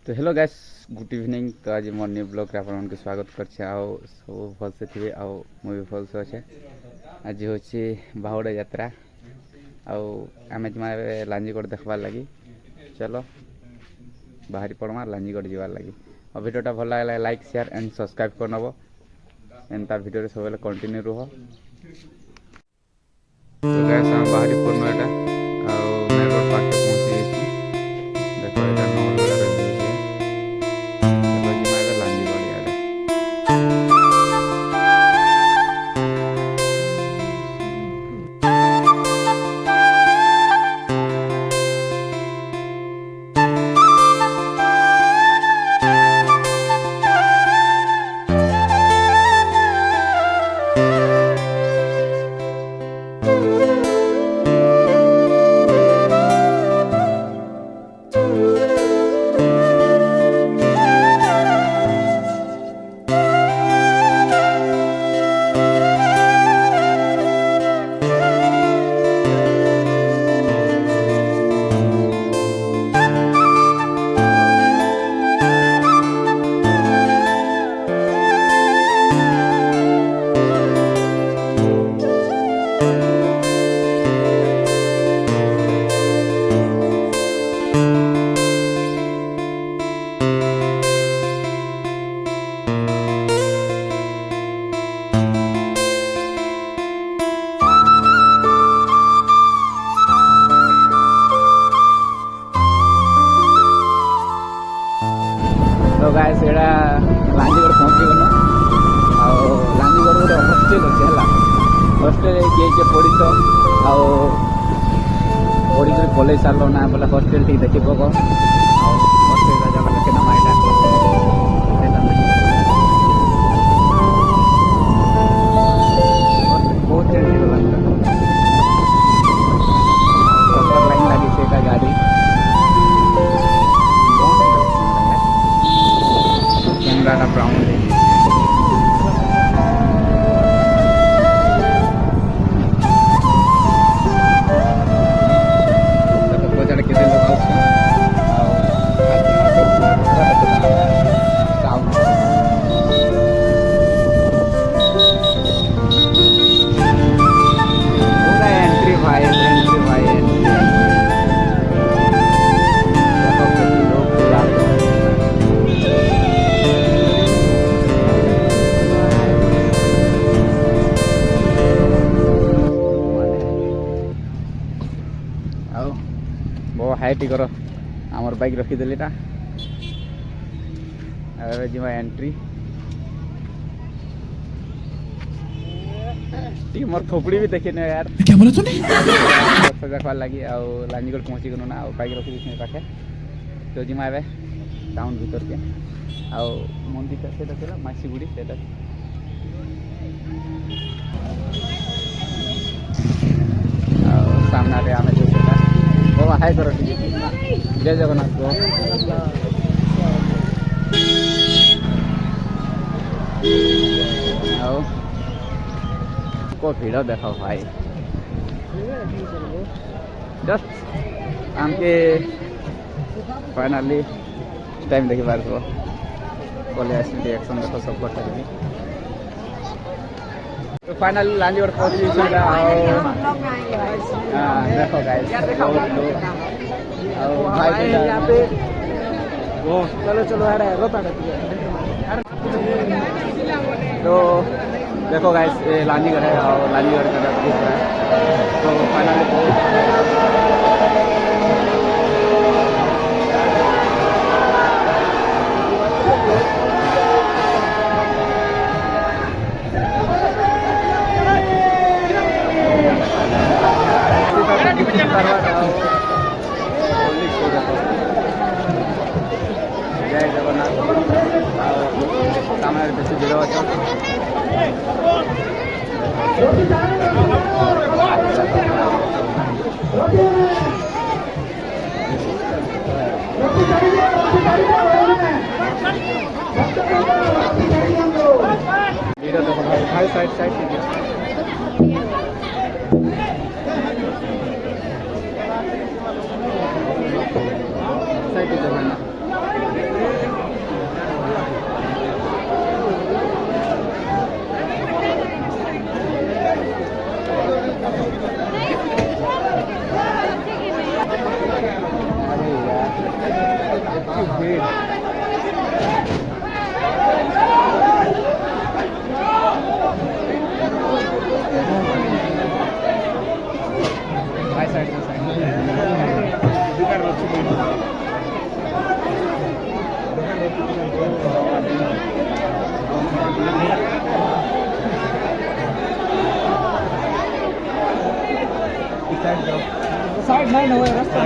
तो hello guys good evening. तो आज मोर न्यू ब्लॉग रे आपन के स्वागत करछे। आओ सब भल से थिबे आओ मुई भल से अच्छे। आज होछि बाहुड़ा यात्रा आओ आमे जमा लांजीगढ़ देखबार लगी। चलो बाहरी पड़मा लांजीगढ़ जीवार लगी। और वीडियोटा भल लागला लाइक शेयर एंड सब्सक्राइब कर नबो। एंता वीडियो रे सबले कंटिन्यू रहो। तो गैस हम बाहरी पड़मा एटा आओ मेन रोड पाके पहुंची गेछु। देखो एटा नोट लगा रे तो गाइस एड़ा लांजीगढ़ पहुंची गनो। आओ लांजीगढ़ रे हॉस्टल अछि हला। हॉस्टल के पड़ी तो आओ पड़ी के कॉलेज सालो ना बोला हॉस्टल ठीक देखि पको। आओ हॉस्टल का जगह के नाम आइला बहुत चेंज हो गया। प्रॉपर लाइन लगी से का गाड़ी कैमरा ब्राउन है। तो बहुत केते लोग आउछन पूरा एंट्री भाई बहुत हाइट कर आमर बाइक रखीदेली टा जीवा एंट्री मोर खोपड़ी भी देखे यार क्या बोला तूने देखवार लगी आओ लांजीगढ़ पहुंची गनु ना बाइक रखी दी पाखे। तो जीमा ए टाउन भीतर के आओ मंदिर से देखला मासीगुड़ी से सामना रे आमे जो वो हाय करो जय जगन्नाथ को आओ को भीड़ देखो भाई। जस्ट आमके फाइनली टाइम देखी बार को कॉलेज रिएक्शन देखो सब कर सकती। तो फाइनली लांजीगढ़ पहुंच गई देखो गाइस भाई यहाँ पे वो चलो चलो आ रहा है रोता तो देखो गाइस ये लांजीगढ़ है और लांजीगढ़ का दिख रहा है। तो फाइनली जय जगन्नाथ सामने बेसी भिड़ अच्छा भाई साइड साइड কি ভিড়। साइड नहीं ना रास्ता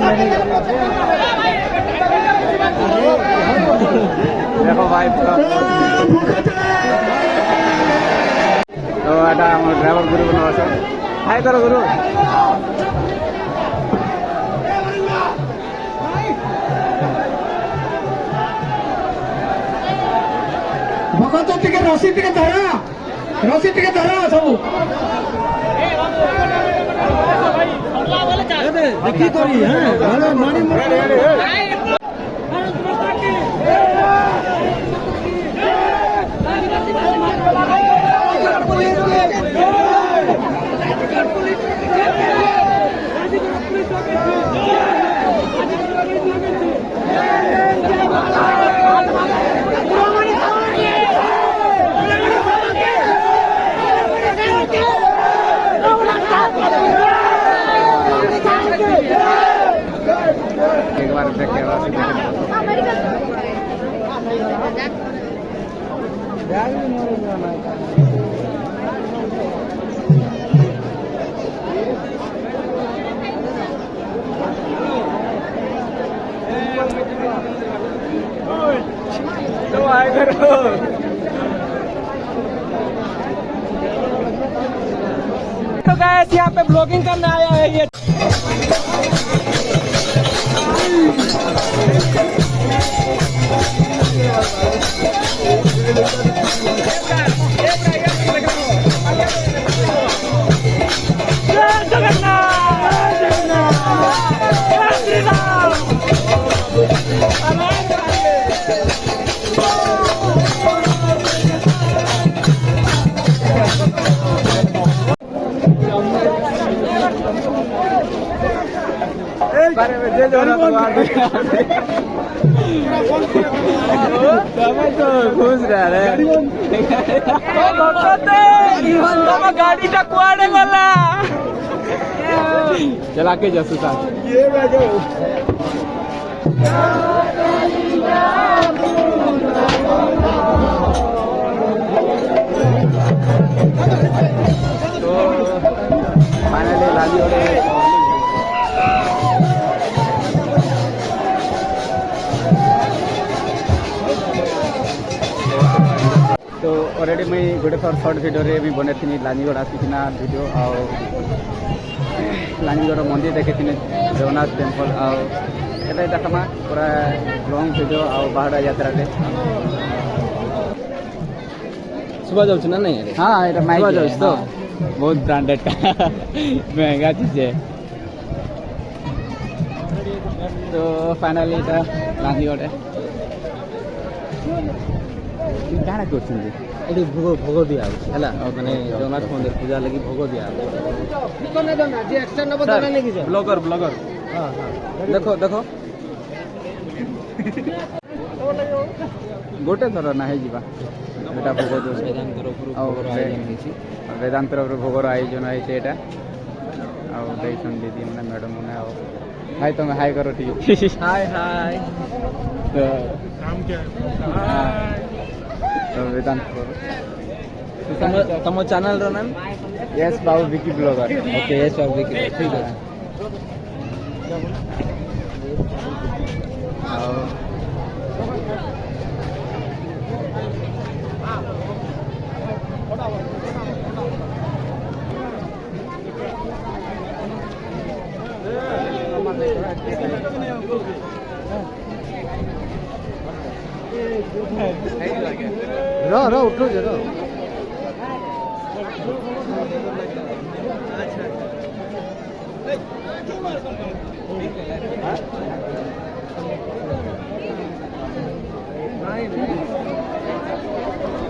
नहीं देखो भाई पूरा तो এটা আমার ড্রাইভার গুরু বনো আছে হাই করো গুরু भगत टिके रसी टिके धरा सब देखी करी हां ভালো মারি एक बार देख के वापस तो आए करो तो गाइस यहाँ पे ब्लॉगिंग करने आया है ये खुश रहा गाड़ी टा कुआड़े वाला चला के जा सुता तो फाइनली लाली हो रही है तो ऑलरेडी मैं गोटे थर सर्ट भिडियो भी बने थी लानीगढ़ आसिकिना भिडियो आउ लानीगढ़ मंदिर देखे थी जगन्नाथ टेम्पल आउ देखमा पूरा लॉन्ग भिडियो आउ बाहर यात्रा रे सुबह जाऊँ ना नहीं हाँ ये माइक सुबह जाऊँ तो बहुत ब्रांडेड का महंगा चीज है तो फाइनली लानीगढ़ है କାଣା କରୁଛନ୍ତି ଏଠି ଭୋଗ ଦିଆ ହେଉଛି ହେଲା ମାନେ ଜଗନ୍ନାଥ ମନ୍ଦିର ପୂଜା ଲାଗି ଭୋଗ ଦିଆ ହେଉଛି ବ୍ଲଗର ଦେଖ ଦେଖ ଗୋଟେ ଥର ନା ହେଇଯିବା ଏଇଟା ଭୋଗ ଦେଉଛି ବେଦାନ୍ତ ତରଫରୁ ଆଉ ଭୋଗର ଆୟୋଜନ ହେଇଛି ବେଦାନ୍ତ ତରଫରୁ ଭୋଗର ଆୟୋଜନ ହେଇଛି ଏଇଟା ଆଉ ଦେଇଛନ୍ତି ଦିଦି ମାନେ ମ୍ୟାଡ଼ାମ୍ ମାନେ ଆଉ ହାଇ ତମେ ହାଇ କର ଟିକେ ହାय ହାय तो वेदांत ତମ ଚ୍ୟାନେଲର ନାମ यस बाबू विकी ब्लॉगर ओके यस बाबू विकी ठीक है रो उठो जरा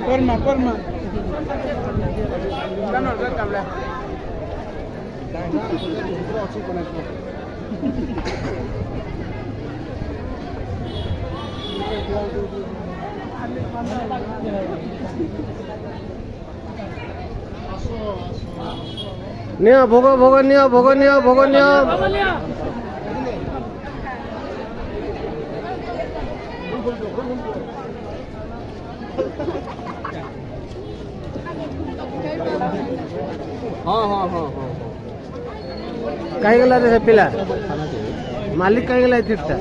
Perma. নিও ভোগ ভোগ নিও ভোগ নিও ভোগ নিও हाँ हाँ हाँ हाँ कहीं गला रे पिला मालिक कहीं गला इतना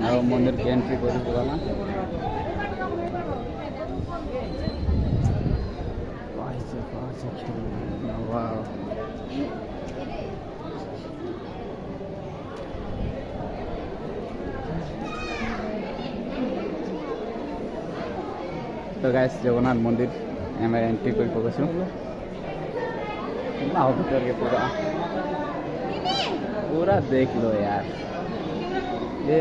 ଆଉ ମନ୍ଦିରକୁ ଏଣ୍ଟ୍ରି କରିବୁ ଗଲା तो गाइस जगन्नाथ मंदिर एम एंट्री कर पकड़ू आओ भीतर के पूरा पूरा देख लो यार ये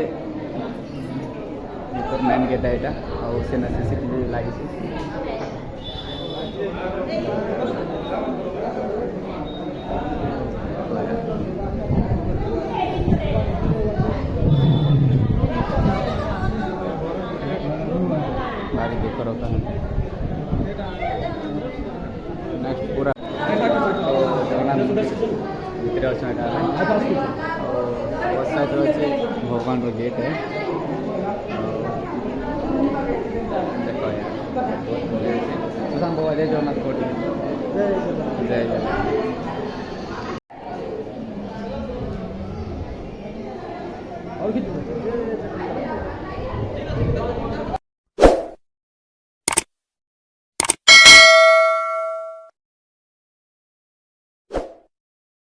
भीतर मेन गेट है यहाँ और से सीसीटीवी लगी गाड़ी देख रहा नेक्स्ट पूरा जगन्नाथ भितर अच्छा अच्छे भगवान गेट है देखो यार सुशांत बाबा जय जगन्नाथ कोटि जय जगन्नाथ